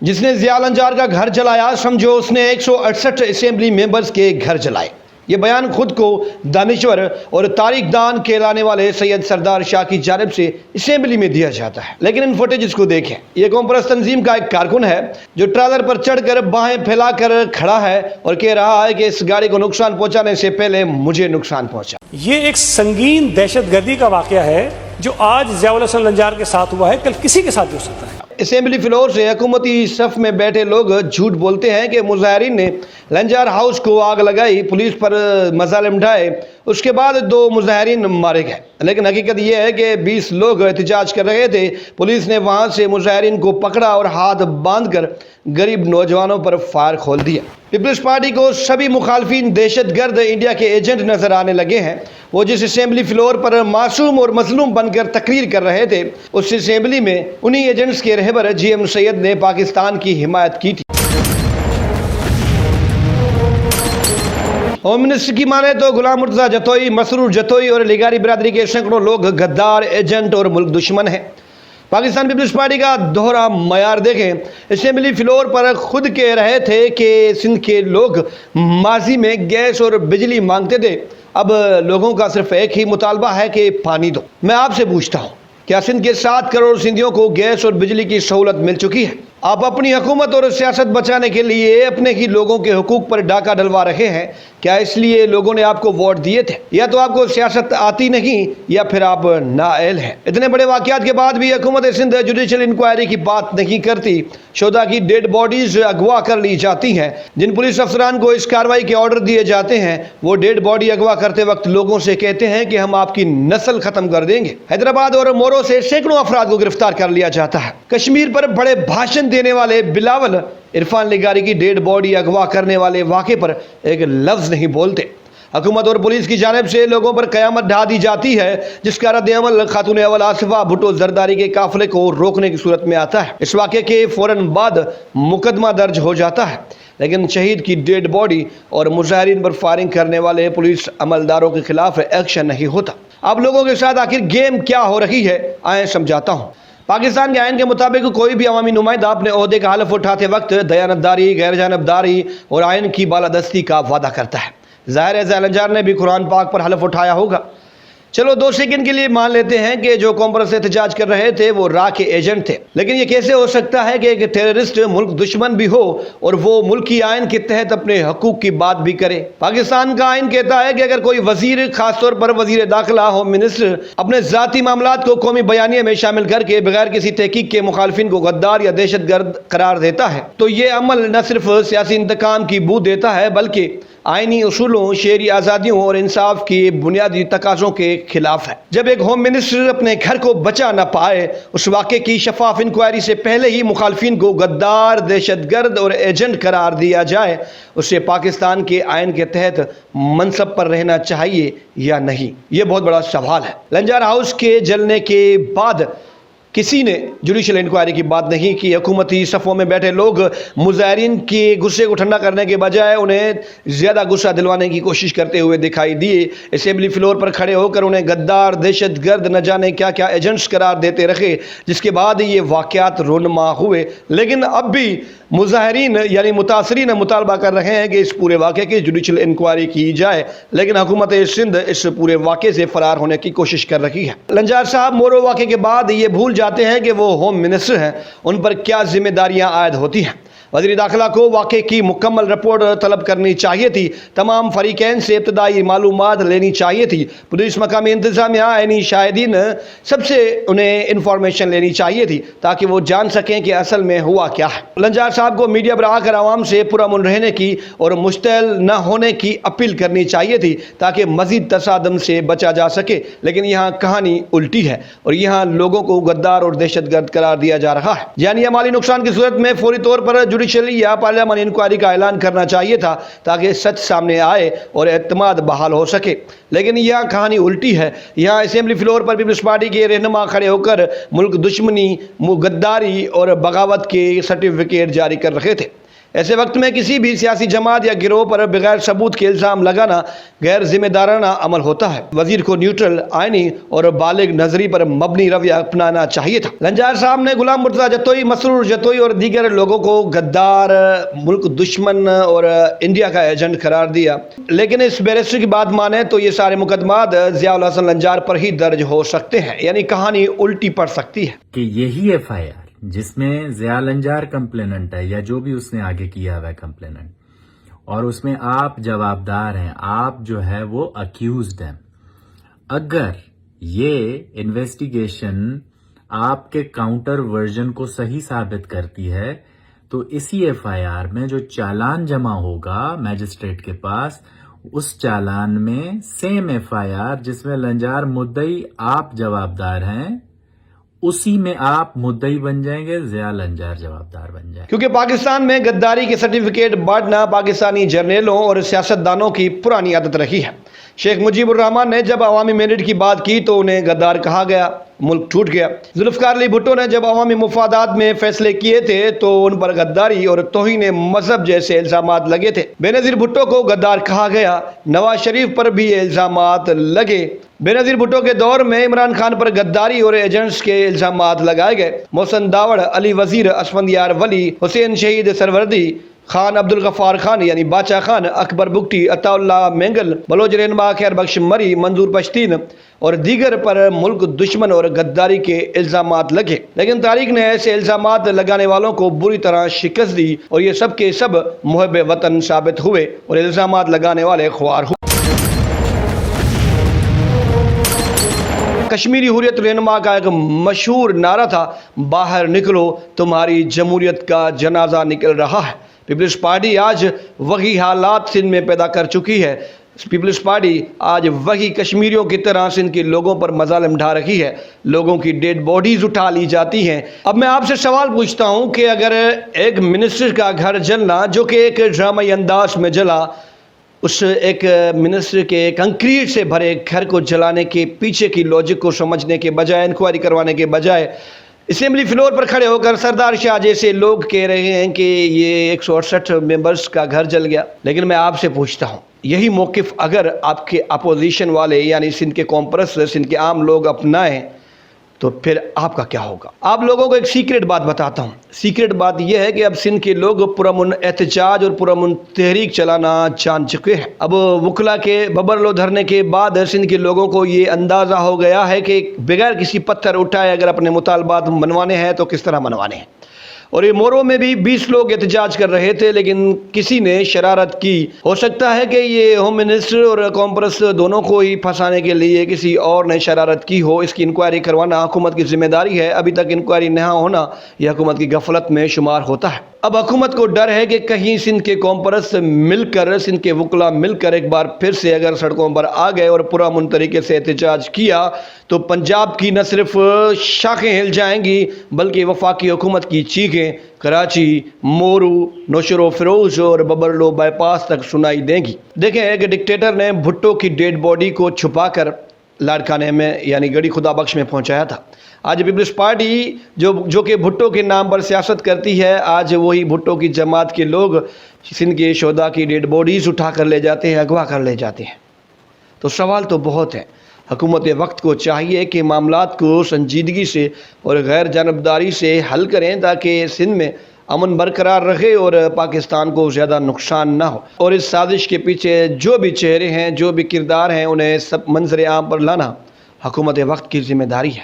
جس نے ضیاء النجار کا گھر جلایا سمجھو اس نے 168 اسمبلی ممبرز کے گھر جلائے۔ یہ بیان خود کو دانشور اور تاریخ دان کہلانے والے سید سردار شاہ کی جانب سے اسمبلی میں دیا جاتا ہے، لیکن ان فوٹیجز کو دیکھیں۔ یہ قوم پرست تنظیم کا ایک کارکن ہے جو ٹرالر پر چڑھ کر باہیں پھیلا کر کھڑا ہے اور کہہ رہا ہے کہ اس گاڑی کو نقصان پہنچانے سے پہلے مجھے نقصان پہنچا۔ یہ ایک سنگین دہشت گردی کا واقعہ ہے جو آج ضیاء الحسن لنجار کے ساتھ ہوا ہے، کل کسی کے ساتھ بھی ہو سکتا ہے۔ اسمبلی فلور سے حکومتی صف میں بیٹھے لوگ جھوٹ بولتے ہیں کہ مظاہرین نے لنجار ہاؤس کو آگ لگائی، پولیس پر مظالم ڈھائے، اس کے بعد 2 مظاہرین مارے گئے، لیکن حقیقت یہ ہے کہ 20 لوگ احتجاج کر رہے تھے۔ پولیس نے وہاں سے مظاہرین کو پکڑا اور ہاتھ باندھ کر غریب نوجوانوں پر فائر کھول دیا۔ پیپلز پارٹی کو سبھی مخالفین دہشت گرد انڈیا کے ایجنٹ نظر آنے لگے ہیں۔ وہ جس اسمبلی فلور پر معصوم اور مظلوم بن کر تقریر کر رہے تھے، اس اسمبلی میں انہی ایجنٹس کے رہبر جی ایم سید نے پاکستان کی حمایت کی تھی۔ ہوم منسٹر کی مانے تو غلام مرتضیٰ جتوئی، مسرور جتوئی اور لیگاری برادری کے سینکڑوں لوگ غدار، ایجنٹ اور ملک دشمن ہیں۔ پاکستان پیپلز پارٹی کا دوہرا معیار دیکھیں۔ اسمبلی فلور پر خود کہہ رہے تھے کہ سندھ کے لوگ ماضی میں گیس اور بجلی مانگتے تھے، اب لوگوں کا صرف ایک ہی مطالبہ ہے کہ پانی دو۔ میں آپ سے پوچھتا ہوں، کیا سندھ کے 7 کروڑ سندھیوں کو گیس اور بجلی کی سہولت مل چکی ہے؟ آپ اپنی حکومت اور سیاست بچانے کے لیے اپنے ہی لوگوں کے حقوق پر ڈاکہ ڈلوا رہے ہیں۔ کیا اس لیے لوگوں نے آپ کو ووٹ دیے تھے؟ یا تو آپ کو سیاست آتی نہیں یا پھر آپ نااہل ہیں۔ اتنے بڑے واقعات کے بعد بھی حکومت سندھ جوڈیشل انکوائری کی بات نہیں کرتی۔ شہداء کی ڈیڈ باڈیز اغوا کر لی جاتی ہیں۔ جن پولیس افسران کو اس کارروائی کے آرڈر دیے جاتے ہیں، وہ ڈیڈ باڈی اغوا کرتے وقت لوگوں سے کہتے ہیں کہ ہم آپ کی نسل ختم کر دیں گے۔ حیدرآباد اور مورو سے سینکڑوں افراد کو گرفتار کر لیا جاتا ہے۔ کشمیر پر بڑے بھاشن دینے والے بلاول عرفان لیگاری کی ڈیڈ باڈی اغوا کرنے والے واقعے پر ایک لفظ نہیں بولتے۔ حکومت اور پولیس کی جانب سے لوگوں پر قیامت ڈھا دی جاتی ہے، جس کا رد عمل خاتون اول آصفہ بھٹو زرداری کے قافلے کو روکنے کی صورت میں آتا ہے۔ اس واقعے کے فوراً بعد مقدمہ درج ہو جاتا ہے، لیکن شہید کی ڈیڈ باڈی اور مظاہرین پر فائرنگ کرنے والے پولیس عملداروں کے خلاف ایکشن نہیں ہوتا۔ اب لوگوں کے ساتھ آخر گیم کیا ہو رہی ہے، آئیں سمجھاتا ہوں۔ پاکستان کے آئین کے مطابق کوئی بھی عوامی نمائندہ اپنے عہدے کا حلف اٹھاتے وقت دیانتداری، غیر جانبداری اور آئین کی بالادستی کا وعدہ کرتا ہے۔ ظاہر ہے ضیاء النجار نے بھی قرآن پاک پر حلف اٹھایا ہوگا۔ چلو 2 سیکنڈ کے لیے مان لیتے ہیں کہ جو قوم پرست احتجاج کر رہے تھے وہ را کے ایجنٹ تھے، لیکن یہ کیسے ہو سکتا ہے کہ ایک ٹیررسٹ ملک دشمن بھی ہو اور وہ ملکی آئین کے تحت اپنے حقوق کی بات بھی کرے؟ پاکستان کا آئین کہتا ہے کہ اگر کوئی وزیر، خاص طور پر وزیر داخلہ، ہوم منسٹر، اپنے ذاتی معاملات کو قومی بیانیے میں شامل کر کے بغیر کسی تحقیق کے مخالفین کو غدار یا دہشت گرد قرار دیتا ہے، تو یہ عمل نہ صرف سیاسی انتقام کی بو دیتا ہے بلکہ آئینی اصولوں، شہری آزادیوں اور انصاف کی بنیادی تقاضوں کے خلاف ہے۔ جب ایک ہوم منسٹر اپنے گھر کو بچا نہ پائے، اس واقعے کی شفاف انکوائری سے پہلے ہی مخالفین کو غدار، دہشت گرد اور ایجنٹ قرار دیا جائے، اسے پاکستان کے آئین کے تحت منصب پر رہنا چاہیے یا نہیں؟ یہ بہت بڑا سوال ہے۔ لنجار ہاؤس کے جلنے کے بعد کسی نے جوڈیشل انکوائری کی بات نہیں کی۔ حکومتی صفوں میں بیٹھے لوگ مظاہرین کے غصے کو ٹھنڈا کرنے کے بجائے انہیں زیادہ غصہ دلوانے کی کوشش کرتے ہوئے دکھائی دیے۔ اسمبلی فلور پر کھڑے ہو کر انہیں غدار، دہشت گرد، نہ جانے کیا کیا ایجنٹس قرار دیتے رہے، جس کے بعد یہ واقعات رونما ہوئے۔ لیکن اب بھی مظاہرین یعنی متاثرین مطالبہ کر رہے ہیں کہ اس پورے واقعے کی جوڈیشل انکوائری کی جائے، لیکن حکومت سندھ اس پورے واقعے سے فرار ہونے کی کوشش کر رہی ہے۔ لنجار صاحب مورو واقعے کے بعد یہ بھول جاتے ہیں کہ وہ ہوم منسٹر ہیں، ان پر کیا ذمہ داریاں عائد ہوتی ہیں۔ وزیر داخلہ کو واقعے کی مکمل رپورٹ طلب کرنی چاہیے تھی، تمام فریقین سے ابتدائی معلومات لینی چاہیے تھی، پولیس، مقامی انتظامیہ، عینی شاہدین، سب سے انہیں انفارمیشن لینی چاہیے تھی تاکہ وہ جان سکیں کہ اصل میں ہوا کیا ہے۔ لنجار صاحب کو میڈیا پر آ کر عوام سے پرامن رہنے کی اور مشتعل نہ ہونے کی اپیل کرنی چاہیے تھی تاکہ مزید تصادم سے بچا جا سکے، لیکن یہاں کہانی الٹی ہے اور یہاں لوگوں کو غدار اور دہشت گرد قرار دیا جا رہا ہے۔ جانی مالی نقصان کی صورت میں فوری طور پر جوڈیشل یا پارلیمانی انکوائری کا اعلان کرنا چاہیے تھا تاکہ سچ سامنے آئے اور اعتماد بحال ہو سکے، لیکن یہاں کہانی الٹی ہے۔ یہاں اسمبلی فلور پر پیپلز پارٹی کے رہنما کھڑے ہو کر ملک دشمنی، غداری اور بغاوت کے سرٹیفکیٹ جاری کر رہے تھے۔ ایسے وقت میں کسی بھی سیاسی جماعت یا گروہ پر بغیر ثبوت کے الزام لگانا غیر ذمہ دارانہ عمل ہوتا ہے۔ وزیر کو نیوٹرل، آئینی اور بالغ نظری پر مبنی رویہ اپنانا چاہیے تھا۔ لنجار صاحب نے غلام مرتضیٰ جتوئی، مسرور جتوئی اور دیگر لوگوں کو غدار، ملک دشمن اور انڈیا کا ایجنٹ قرار دیا، لیکن اس بیرسٹر کی بات مانے تو یہ سارے مقدمات ضیاء الحسن لنجار پر ہی درج ہو سکتے ہیں، یعنی کہانی الٹی پڑ سکتی ہے کہ یہی ایف آئی آر جس میں ضیاء لنجار کمپلیننٹ ہے یا جو بھی اس نے آگے کیا ہوا ہے کمپلیننٹ، اور اس میں آپ جوابدار ہیں، آپ جو ہے وہ اکیوزڈ ہیں، اگر یہ انویسٹیگیشن آپ کے کاؤنٹر ورژن کو صحیح ثابت کرتی ہے تو اسی ایف آئی آر میں جو چالان جمع ہوگا میجسٹریٹ کے پاس، اس چالان میں سیم ایف آئی آر جس میں لنجار مدعی آپ جوابدار ہیں، اسی میں آپ مدعی بن جائیں گے، ضیاء لنجار جوابدار بن جائیں گے۔ کیونکہ پاکستان میں غداری کے سرٹیفکیٹ بانٹنا پاکستانی جرنیلوں اور سیاستدانوں کی پرانی عادت رہی ہے۔ شیخ مجیب الرحمان نے جب عوامی مینڈیٹ کی بات کی تو انہیں غدار کہا گیا، ملک ٹوٹ گیا۔ ذوالفقار علی بھٹو نے جب عوامی مفادات میں فیصلے کیے تھے تو ان پر غداری اور توہین مذہب جیسے الزامات لگے تھے۔ بے نظیر بھٹو کو غدار کہا گیا، نواز شریف پر بھی یہ الزامات لگے۔ بے نظیر بھٹو کے دور میں عمران خان پر غداری اور ایجنٹس کے الزامات لگائے گئے۔ محسن داوڑ، علی وزیر، اسفندیار ولی، حسین شہید سروردی، خان عبد الغفار خان یعنی باچا خان، اکبر بگٹی، عطا اللہ مینگل، بلوچ رہنما خیر بخش مری، منظور پشتین اور دیگر پر ملک دشمن اور غداری کے الزامات لگے، لیکن تاریخ نے ایسے الزامات لگانے والوں کو بری طرح شکست دی اور یہ سب کے سب محب وطن ثابت ہوئے اور الزامات لگانے والے خوار ہوئے۔ کشمیری حریت رہنما کا ایک مشہور نعرہ تھا، باہر نکلو تمہاری جمہوریت کا جنازہ نکل رہا ہے۔ پیپلز پارٹی آج وہی حالات سندھ میں پیدا کر چکی ہے۔ پیپلز پارٹی آج وہی کشمیریوں کی طرح سندھ کے لوگوں پر مظالم ڈھا رہی ہے، لوگوں کی ڈیڈ باڈیز اٹھا لی جاتی ہیں۔ اب میں آپ سے سوال پوچھتا ہوں کہ اگر ایک منسٹر کا گھر جلنا جو کہ ایک ڈرامائی انداز میں جلا، اس ایک منسٹر کے کنکریٹ سے بھرے گھر کو جلانے کے پیچھے کی لاجک کو سمجھنے کے بجائے، انکوائری کروانے کے بجائے، اسمبلی فلور پر کھڑے ہو کر سردار شاہ جیسے لوگ کہہ رہے ہیں کہ یہ 168 ممبرز کا گھر جل گیا، لیکن میں آپ سے پوچھتا ہوں یہی موقف اگر آپ کے اپوزیشن والے یعنی سندھ کے کامپرس، سندھ کے عام لوگ اپنائیں تو پھر آپ کا کیا ہوگا؟ آپ لوگوں کو ایک سیکرٹ بات بتاتا ہوں۔ سیکرٹ بات یہ ہے کہ اب سندھ کے لوگ پرامن احتجاج اور پرامن تحریک چلانا جان چکے ہیں۔ اب وکلا کے ببرلو دھرنے کے بعد سندھ کے لوگوں کو یہ اندازہ ہو گیا ہے کہ بغیر کسی پتھر اٹھائے اگر اپنے مطالبات منوانے ہیں تو کس طرح منوانے ہیں۔ اور یہ مورو میں بھی 20 لوگ احتجاج کر رہے تھے لیکن کسی نے شرارت کی۔ ہو سکتا ہے کہ یہ ہوم منسٹر اور کامپرس دونوں کو ہی پھنسانے کے لیے کسی اور نے شرارت کی ہو۔ اس کی انکوائری کروانا حکومت کی ذمہ داری ہے۔ ابھی تک انکوائری نہ ہونا یہ حکومت کی غفلت میں شمار ہوتا ہے۔ اب حکومت کو ڈر ہے کہ کہیں سندھ کے کامپرس مل کر، سندھ کے وکلا مل کر ایک بار پھر سے اگر سڑکوں پر آ گئے اور پرامن طریقے سے احتجاج کیا تو پنجاب کی نہ صرف شاخیں ہل جائیں گی بلکہ وفاقی حکومت کی چیخیں کراچی، مورو، نوشر و فروز اور ببرلو بائی پاس تک سنائی دیں گی۔ دیکھیں ایک ڈکٹیٹر نے بھٹو کی ڈیڈ باڈی کو چھپا کر لاڑکانے میں یعنی گڑی خدا بخش میں پہنچایا تھا۔ آج پیپلز پارٹی جو کہ بھٹو کے نام پر سیاست کرتی ہے، آج وہی بھٹو کی جماعت کے لوگ سندھ کے شہداء کی ڈیڈ باڈیز اٹھا کر لے جاتے ہیں، اغوا کر لے جاتے ہیں۔ تو سوال تو بہت ہیں۔ حکومت وقت کو چاہیے کہ معاملات کو سنجیدگی سے اور غیر جانبداری سے حل کریں تاکہ سندھ میں امن برقرار رہے اور پاکستان کو زیادہ نقصان نہ ہو، اور اس سازش کے پیچھے جو بھی چہرے ہیں، جو بھی کردار ہیں، انہیں سب منظر عام پر لانا حکومت وقت کی ذمہ داری ہے۔